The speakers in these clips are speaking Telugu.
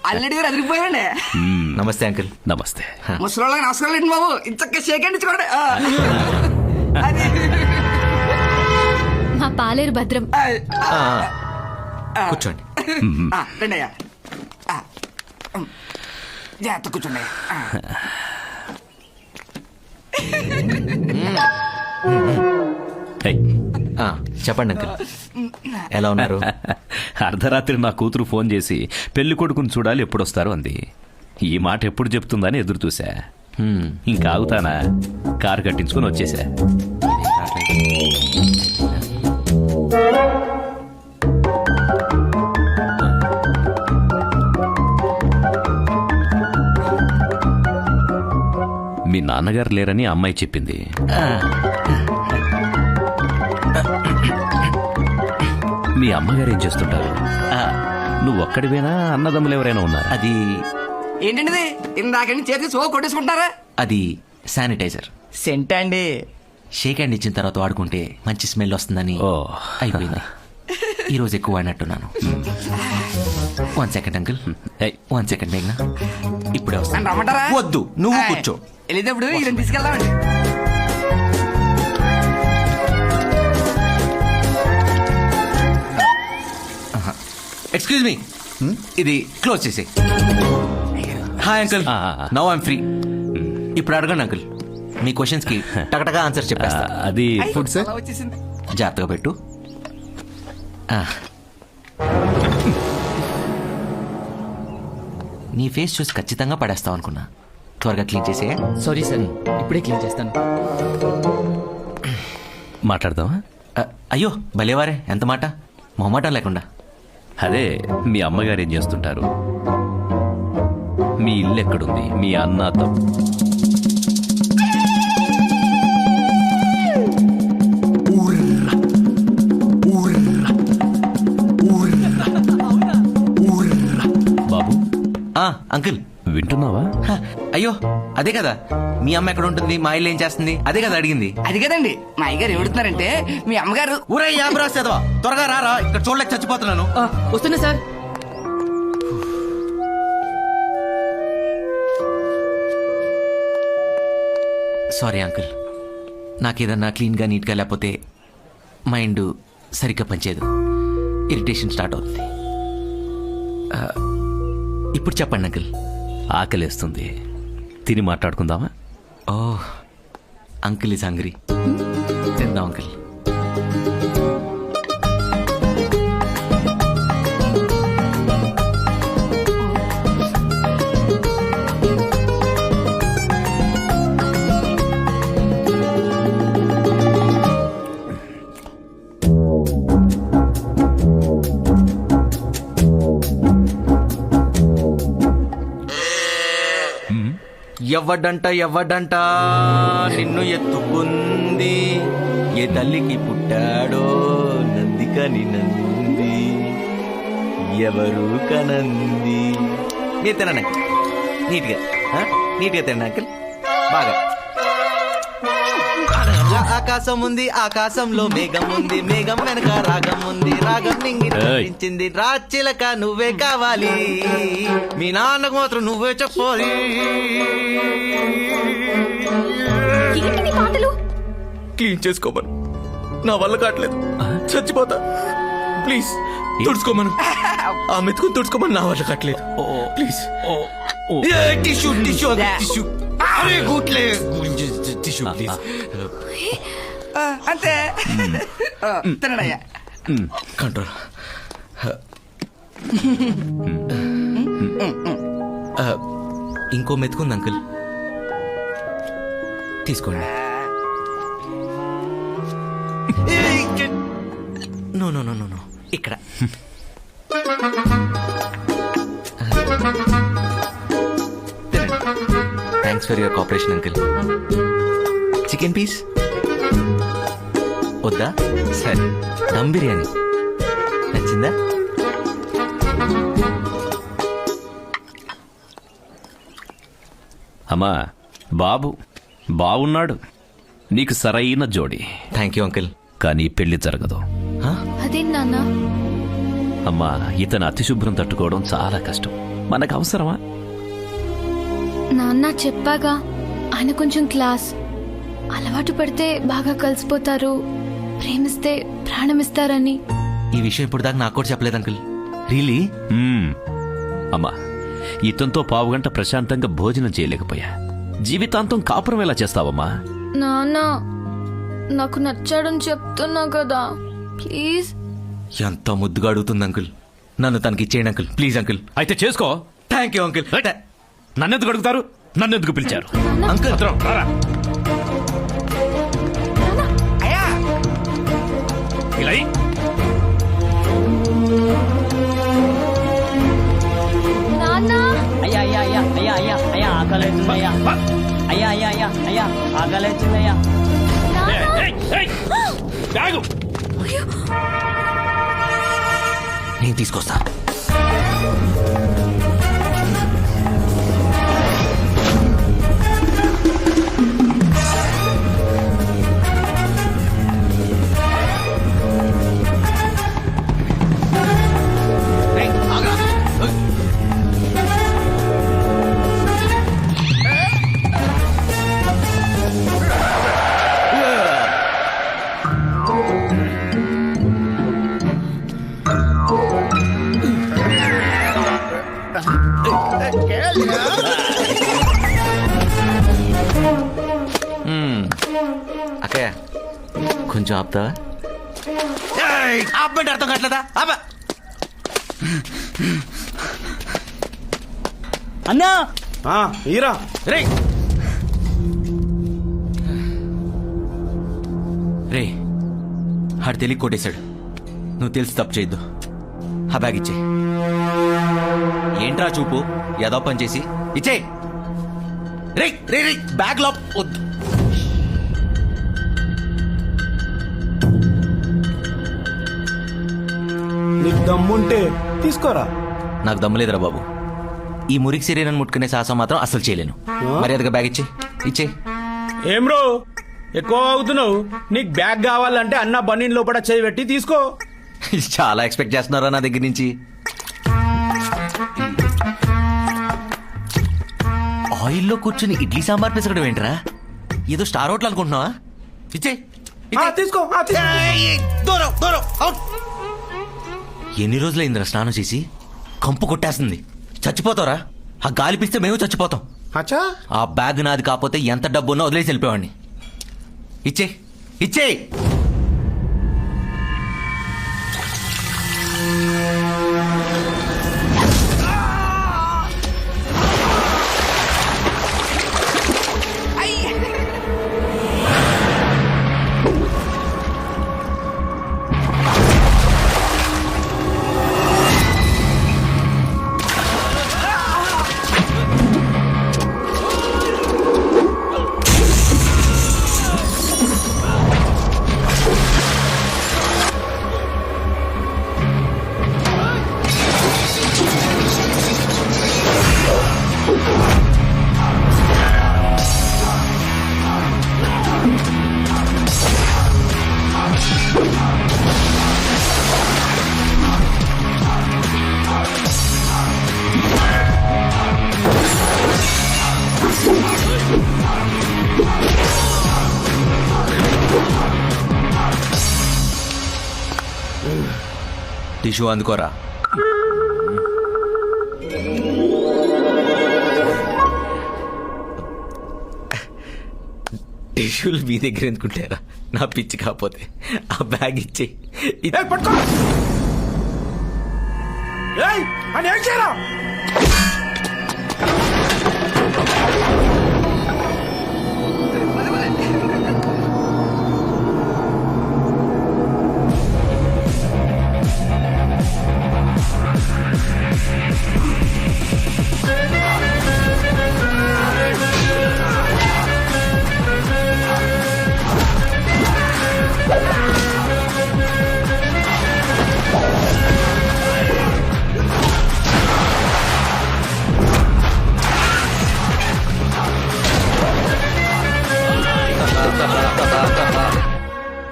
ఆల్రెడీ గారు అదిరిపోయామండి. నమస్తే అంకుల్. నమస్తే. ముసలి నమస్కారం అండి బాబు. ఇంతక్క షేక్ అండి చూడండి. మా పాలేరు భద్రం. కూర్చోండి. రండి అయ్యా, జాగ్రత్త కూర్చోండి. చెప్పండి అంకుల్, ఎలా ఉన్నారు? అర్ధరాత్రి నా కూతురు ఫోన్ చేసి పెళ్లి కొడుకుని చూడాలి ఎప్పుడొస్తారు అంది. ఈ మాట ఎప్పుడు చెప్తుందని ఎదురు చూసా. ఇంకా ఆగుతానా? కారు కట్టించుకుని వచ్చేసా. మీ నాన్నగారు లేరని అమ్మాయి చెప్పింది. మీ అమ్మగారు ఏం చేస్తుంటారు? నువ్వు ఒక్కడివేనా? అన్నదమ్ములు ఎవరైనా ఉన్నారా? అది ఏంటండి ఇందాక చేతి సో కొట్టేసుకుంటారా? అది శానిటైజర్. సెంట్ అండి. షేక్ హ్యాండ్ ఇచ్చిన తర్వాత వాడుకుంటే మంచి స్మెల్ వస్తుందని అయిపోయింది. ఈరోజు ఎక్కువ వాడినట్టున్నాను. 1 సెకండ్ అంకుల్. 1 సెకండ్ మేఘ్నా, ఇప్పుడే వస్తాను. రమ్మంటారా? వద్దు, నువ్వు కూర్చో. వెళ్ళేటప్పుడు ఇలా తీసుకెళ్దామండి. ఎక్స్క్యూజ్ మీ, ఇది క్లోజ్ చేసి. Hi uncle, now I'm free. ఇప్పుడు అడగండి అంకుల్, మీ క్వశ్చన్స్ కి టకటగా ఆన్సర్ చెప్పేస్తా. అది ఫుడ్ సార్, వచ్చేసింది. జాగ్రత్తగా పెట్టు. నీ ఫేస్ చూసి ఖచ్చితంగా పడేస్తావు అనుకున్నా. త్వరగా క్లీన్ చేసే. సారీ సార్, ఇప్పుడే క్లీన్ చేస్తాను. మాట్లాడదామా? అయ్యో భలేవారే, ఎంత మాట, మొహమాటం లేకుండా. అదే, మీ అమ్మగారు ఏం చేస్తుంటారు? మీ ఇల్లు ఎక్కడుంది? మీ అన్న తమ్ముడు బాబు. అంకుల్ వింటున్నావా? అయ్యో అదే కదా, మీ అమ్మ ఎక్కడ ఉంటుంది, మా ఇల్లు ఏం చేస్తుంది, అదే కదా అడిగింది. అది కదండి, మా అయ్యగారు ఏడుతున్నారంటే మీ అమ్మగారు. ఊరే యాబ్రాసేదవా, త్వరగా రారా, ఇక్కడ చూడలేక చచ్చిపోతున్నాను. వస్తున్నా సార్. సారీ అంకుల్, నాకేదన్నా క్లీన్గా నీట్గా లేకపోతే మైండ్ సరిగ్గా పనిచేయదు, ఇరిటేషన్ స్టార్ట్ అవుతుంది. ఇప్పుడు చెప్పండి అంకుల్. ఆకలేస్తుంది, తిని మాట్లాడుకుందామా? ఓ అంకుల్ ఈజ్ హంగ్రీ. తిందాం అంకుల్. ఎవడంట నిన్ను ఎత్తుకుంది, ఏ తల్లికి పుట్టాడో నందికని నంది, ఎవరు కనంది. మీరు తినండి నీట్గా, నీట్గా తినండి అంకుల్, బాగా. ఆకాశం ఉంది, ఆకాశంలో మేఘం ఉంది, మేఘం వెనక రాగం ఉంది, రాగం నింగించింది, రాచిలక నువ్వే కావాలి, మీ నాన్నకు మాత్రం నువ్వే చెప్పాలి. క్లీన్ చేసుకోమను, నా వల్ల కావట్లేదు, చచ్చిపోతా. ప్లీజ్ తుడుచుకోమను, ఆ మెతుకుని తుడుచుకోమని, నా వల్ల కావట్లేదు. Please tissue tissue tissue tissue please. అంతే తినడయ్యా. కంట్రోల్. ఇంకో మెతుకుంది అంకుల్, తీసుకోండి. No no no no no, ఇక్కడ. Thanks for your cooperation uncle. Chicken piece వద్దా? సరే, దమ్ బిర్యానీ నచ్చిందా? అమ్మా, బాబు బాగున్నాడు, నీకు సరైన జోడి. Thank you uncle. కానీ పెళ్లి జరగదు. అదేం నాన్న? అమ్మా, ఇతను అతి శుభ్రం తట్టుకోవడం చాలా కష్టం. మనకు అవసరమా? నాన్న చెప్పాగా, ఆయన కొంచెం క్లాస్. అలవాటు పడితే బాగా కలిసిపోతారు, ప్రేమిస్తే ప్రాణమిస్తారని. ఈ విషయం ఇప్పుడు దాకా నాకు కూడా చెప్పలేదు అంకుల్. రియలీ? అమ్మా, ఇతంతో పావుగంట ప్రశాంతంగా భోజనం చేయలేకపోయా. జీవితాంతం కాపురం ఎలా చేస్తావమ్మా? నాన్న, నాకు నచ్చాడని చెప్తున్నా కదా, ప్లీజ్. ఎంత ముద్దుగా అడుగుతుంది అంకుల్. నన్ను తనకి ఇచ్చేయండి అంకుల్, ప్లీజ్ అంకుల్. అయితే చేసుకో. Thank you uncle. నన్నెందుకు అడుగుతారు? నన్నెందుకు పిలిచారు? అంకుల్ రారా. అయ్యా ఇలా అయ్యి. నాన్న, అయ్యా అయ్యా అయ్యా అయ్యా అయ్యా అయ్యా ఆకలిస్తుంది అయ్యా అయ్యా అయ్యా అయ్యా అయ్యా ఆకలిస్తుంది అయ్యా. ఏయ్, ఏయ్, ఆగు. నేను తీసుకొస్తా. అక్కయ్య కొంచెం ఆపుతావా? ఆపమంటే అర్థం కావట్లేదా? ఆప. అన్నా ఈరా రే రే ఆడు తెలియ కొట్టేశాడు. నువ్వు తెలిసి తప్పు చేయొద్దు. ఆ బ్యాగ్ ఇచ్చే. ఏంట్రా చూపు, ఏదో పని చేసి ఇచ్చే. రే రే రే బ్యాగ్ లో వద్దు. నీకు దమ్ముంటే తీసుకోరా. నాకు దమ్ములేదురా బాబు. ఈ మురికి శరీరాన్ని ముట్టుకునే సాహసం మాత్రం అసలు చేయలేను. మర్యాదగా బ్యాగ్ ఇచ్చే. ఏం రో ఎక్కువ అవుతున్నావు? నీకు బ్యాగ్ కావాలంటే అన్న బన్నీన్ లోపల చేయి పెట్టి తీసుకో. చాలా ఎక్స్పెక్ట్ చేస్తున్నారా నా దగ్గర నుంచి. ఆయిల్లో కూర్చుని ఇడ్లీ సాంబార్ పిసకడం ఏంట్రా? ఏదో స్టార్ హోటల్ అనుకుంటున్నావా? ఇచ్చే. తీసుకో. దూరం దూరం. ఎన్ని రోజులైందిరా స్నానం చేసి? కంపు కొట్టేస్తుంది. చచ్చిపోతావురా. ఆ గాలి పిస్తే మేము చచ్చిపోతాం. అచ్చా ఆ బ్యాగ్ నాది కాకపోతే ఎంత డబ్బు ఉన్నా వదిలేసి వెళ్ళిపోయాడిని. ఇచ్చే. టిష్యూ అందుకోరా. టిష్యూలు మీ దగ్గర ఎందుకుంటారా? నా పిచ్చి కాకపోతే ఆ బ్యాగ్ ఇచ్చే. పట్టుకో. అని ఏం చేయరా?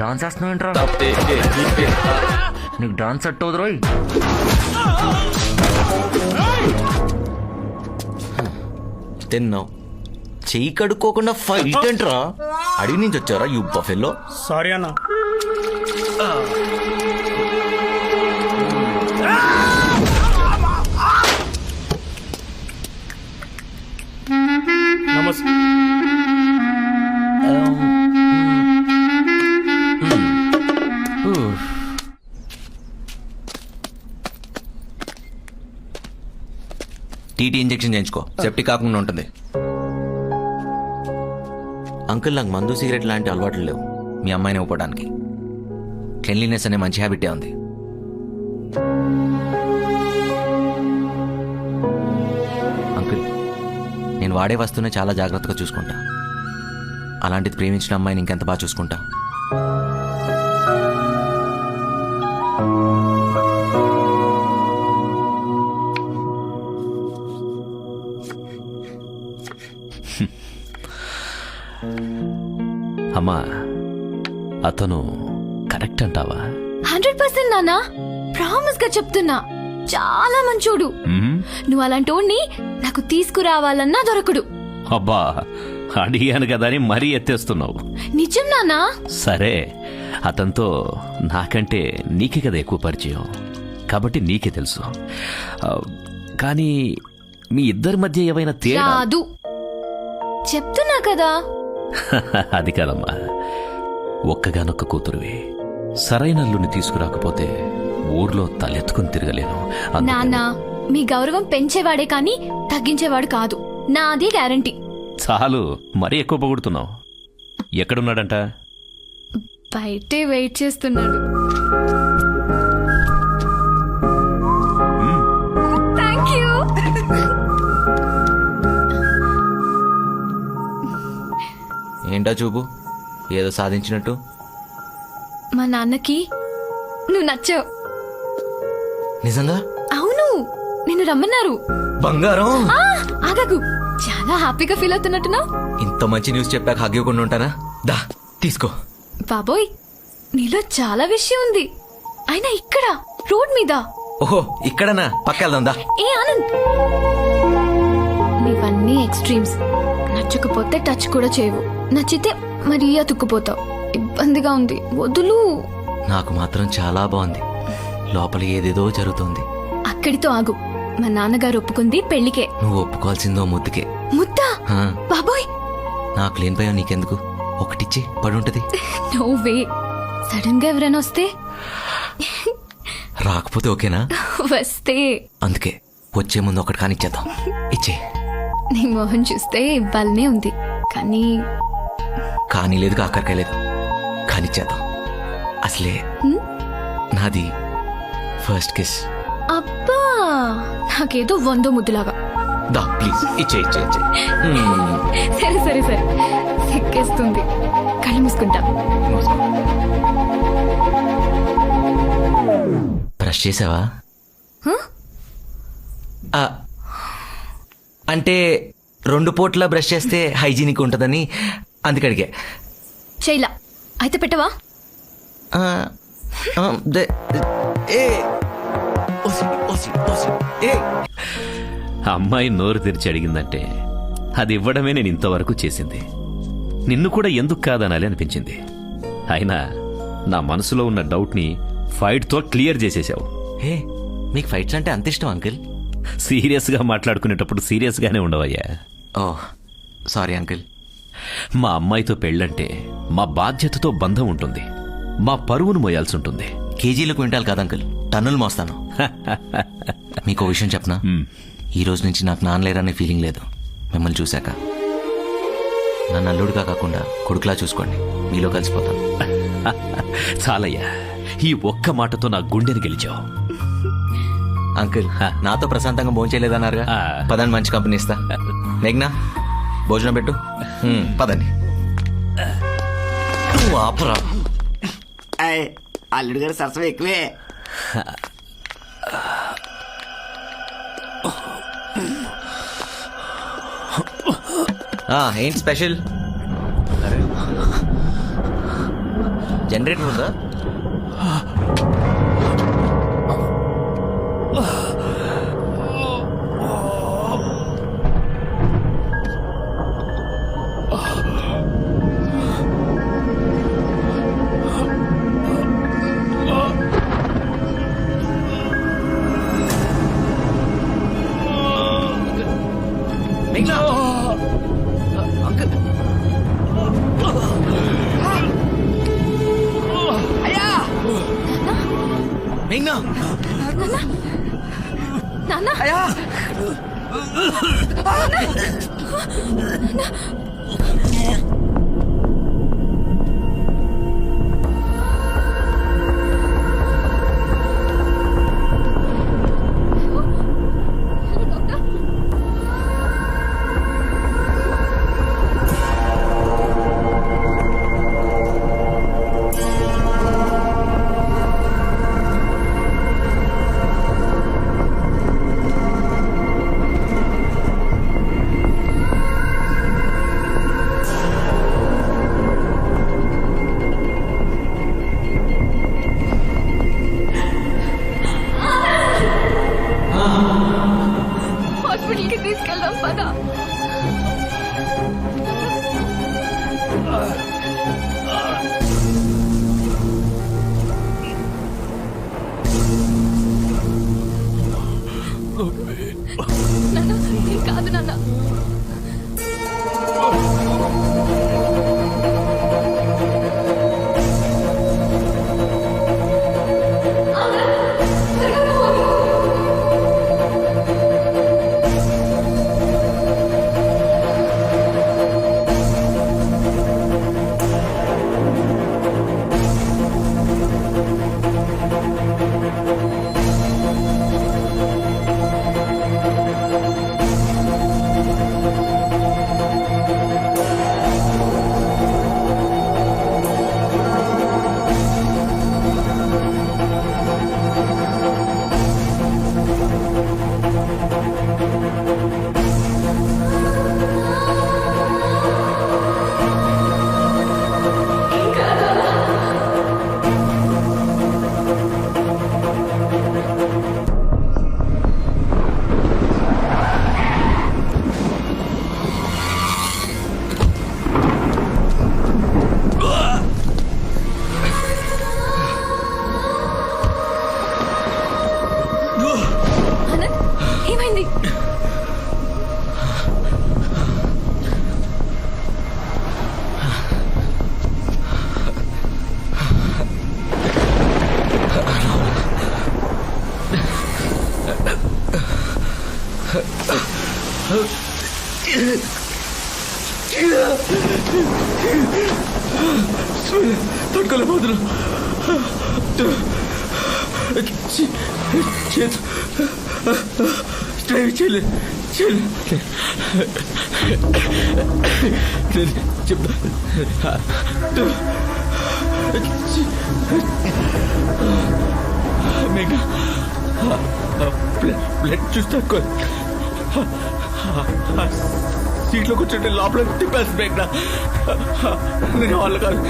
డాన్స్ చేస్తున్నావు ఏంట్రా? నీకు డాన్స్ సెట్ అవుదు రోయ్. తిన్నావు చెయ్యి కడుక్కోకుండా ఫైట్ ఏంట్రా? అడిగి నుంచి వచ్చారా యూ బఫెల్లో? సారీ అన్న. నమస్తే. టీటీ ఇంజెక్షన్ చేయించుకో, సెప్టిక్ కాకుండా ఉంటుంది. అంకుల్ నాకు మందు సిగరెట్ లాంటి అలవాట్లు లేవు మీ అమ్మాయిని ఇవ్వడానికి. క్లెన్లీనెస్ అనే మంచి హ్యాబిటే ఉంది. అంకుల్ నేను వాడే వస్తువునే చాలా జాగ్రత్తగా చూసుకుంటా. అలాంటిది ప్రేమించిన అమ్మాయిని ఇంకెంత బాగా చూసుకుంటా. అమ్మా అతను కరెక్ట్ అంటావా? 100% నానా, ప్రామిస్ గా చెప్తున్నా. చాలా మంచోడు. నువ్వు అలాంటోడిని నాకు తీసుకురావాలన్నా దొరకడు. అబ్బా అడిగాను కదా అని మరీ ఎత్తేస్తున్నావు. నిజం నానా. సరే అతనితో నాకంటే నీకే కదా ఎక్కువ పరిచయం, కాబట్టి నీకే తెలుసు. కానీ మీ ఇద్దరి మధ్య ఏమైనా తేడా? రాదు, చెప్తున్నా కదా. అది కాదమ్మా, ఒక్కగానొక్క కూతురువి. సరైన అల్లుని తీసుకురాకపోతే ఊర్లో తలెత్తుకుని తిరగలేను. అందుకని- నాన్న మీ గౌరవం పెంచేవాడే కానీ తగ్గించేవాడు కాదు, నాది గ్యారంటీ. చాలు, మరీ ఎక్కువ పొగుడుతున్నావు. ఎక్కడున్నాడంట? బయటే వెయిట్ చేస్తున్నాడు. Thank you. ఏంటా చూపు, ఏదో సాధించినట్టు? మా నాన్నకి నువ్వు నచ్చావు. నిజంగా? అవును, నిన్ను రమ్మన్నారు. బంగారం, ఆగకు, చాలా హ్యాపీగా ఫీల్ అవుతున్నట్టున్నావు. ఇంత మంచి న్యూస్ చెప్పాక హగ్గివ్వకుండా ఉంటానా? దా తీసుకో. బాబోయ్, నీలో చాలా విషయం ఉంది. అయినా ఇక్కడ రోడ్ మీద. ఓహో ఇక్కడనా? పక్కెళ్దాం దా. ఏ ఆనంద్, నీవన్నీ ఎక్స్ట్రీమ్స్. నచ్చకపోతే టచ్ కూడా చేయవు, నచ్చితే మరీ అతుక్కుపోతావు. ఇబ్బందిగా ఉంది, వదులు. నాకు మాత్రం చాలా బాగుంది. లోపల ఏదేదో జరుగుతోంది. అక్కడితో ఆగు. మా నాన్నగారు ఒప్పుకుంది పెళ్లికే. నువ్వు ఒప్పుకోవాల్సిందో ముద్దుకే. ముద్దా? ఆ, బాబోయ్, నాకు లేని భయం నీకెందుకు? ఒకటిచ్చి పడుంటది. No way. సడన్ గా ఎవరైనా వస్తే? రాకపోతే ఓకేనా? వస్తే. అందుకే వచ్చే ముందు ఒకటి కానిచ్చేద్దాం. ఇచ్చే. నీ మొహం చూస్తే ఇవ్వాలనే ఉంది, కానీ లేదు, కాకరకాయ లేదు. కానిచ్చేద్దాం. అసలే నాది ఫస్ట్ కిస్. అబ్బా, నాకేదో 100 ముద్దులాగా. దా ప్లీజ్, ఇచ్చే ఇచ్చే ఇచ్చే. సరే సరే సరే, సిక్కేస్తుంది. కళ్ళు మూసుకుంటా. బ్రష్ చేసావా? అంటే 2 పూట్ల బ్రష్ చేస్తే హైజీనిక్ ఉంటుందని అందుకడిగే. చేయలా అయితే పెట్టవా? అమ్మాయి నోరు తెరిచి అడిగిందంటే అది ఇవ్వడమే నేను ఇంతవరకు చేసింది. నిన్ను కూడా ఎందుకు కాదనాలి అనిపించింది. అయినా నా మనసులో ఉన్న డౌట్ని ఫైట్తో క్లియర్ చేసేసావు. హే, మీకు ఫైట్స్ అంటే అంత ఇష్టం అంకిల్? సీరియస్గా మాట్లాడుకునేటప్పుడు సీరియస్గానే ఉండవయ్యా. ఓ సారీ అంకిల్. మా అమ్మాయితో పెళ్ళంటే మా బాధ్యతతో బంధం ఉంటుంది, మా పరువును మోయాల్సి ఉంటుంది. కేజీలు క్వింటాల్ కాదు అంకిల్, టన్నులు మోస్తాను. మీకు ఓ విషయం చెప్పనా? ఈ రోజు నుంచి నాకు నాన్నలేరనే ఫీలింగ్ లేదు మిమ్మల్ని చూశాక. నన్ను అల్లుడుగా కాకుండా కొడుకులా చూసుకోండి, మీలో కలిసిపోతాను. చాలయ్యా, ఈ ఒక్క మాటతో నా గుండెని గెలిచావు. అంకిల్ నాతో ప్రశాంతంగా భోంచేయలేదన్నారుగా, పదండి మంచి కంపెనీ ఇస్తా. మేఘ్నా భోజనం పెట్టు. పదండి. నువ్వు ఆపరా. అల్లుడు గారు సరసం ఎక్కువే. ఏంటి స్పెషల్? జనరేటర్ ఉందా? మేఘ్నా నాన్న అయ్యా హాస్పిటల్ కి తీసుకెళ్దాం పద. నాన్న ఏం కాదు నాన్న. ఆనంద్ ఏమైంది? తట్టుకోలేకపోతున్నా డ్రైవ్ చేయలేదు చెప్తా మేఘా బ్లడ్ చూస్తా సీట్లో కూర్చుంటే లోపల తిప్పేసి మేఘనా నేను వాళ్ళ కాదు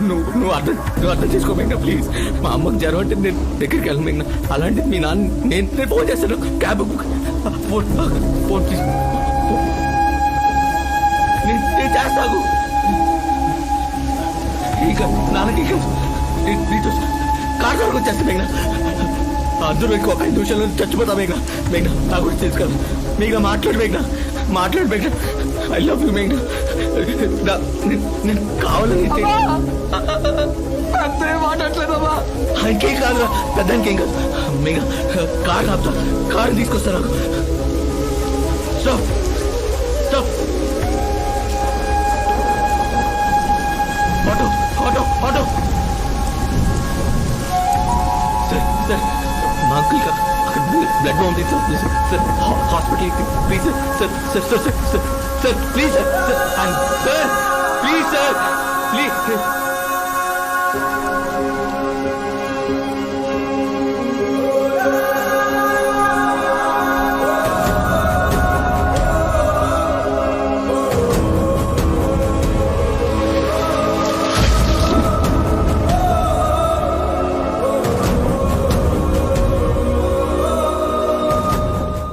నువ్వు అర్థం చేసుకో మేఘనా ప్లీజ్ మా అమ్మకి జ్వరం అంటే నేను దగ్గరికి వెళ్ళను మేఘనా అలాంటిది మీ నాన్న నేను ఫోన్ చేస్తాను క్యాబ్ ఫోన్ ప్లీజ్ నేను చేస్తాను ఇంకా నాన్నకి కార్ వరకు వచ్చేస్తా మేఘనా అందరూ ఇంకో 5 నిమిషాల్లో చచ్చిపోతా మేఘనా మేఘనా నా గురించి తెలుసు కదా మేఘనా మాట్లాడు మేఘనా ఐ లవ్ యూ మేఘనా నేను కావాలని మాట్లాడలేదమ్మా ఇంకేం కాదురా పెద్దానికి ఏం కాదు మేఘనా కార్ ఆపుతా కారు తీసుకొస్తా నాకు స్టాప్ ఆటో సార్ మా అంకుల్ అక్కడ బ్లడ్ బాగుంది sir hospital please sir please sir please sir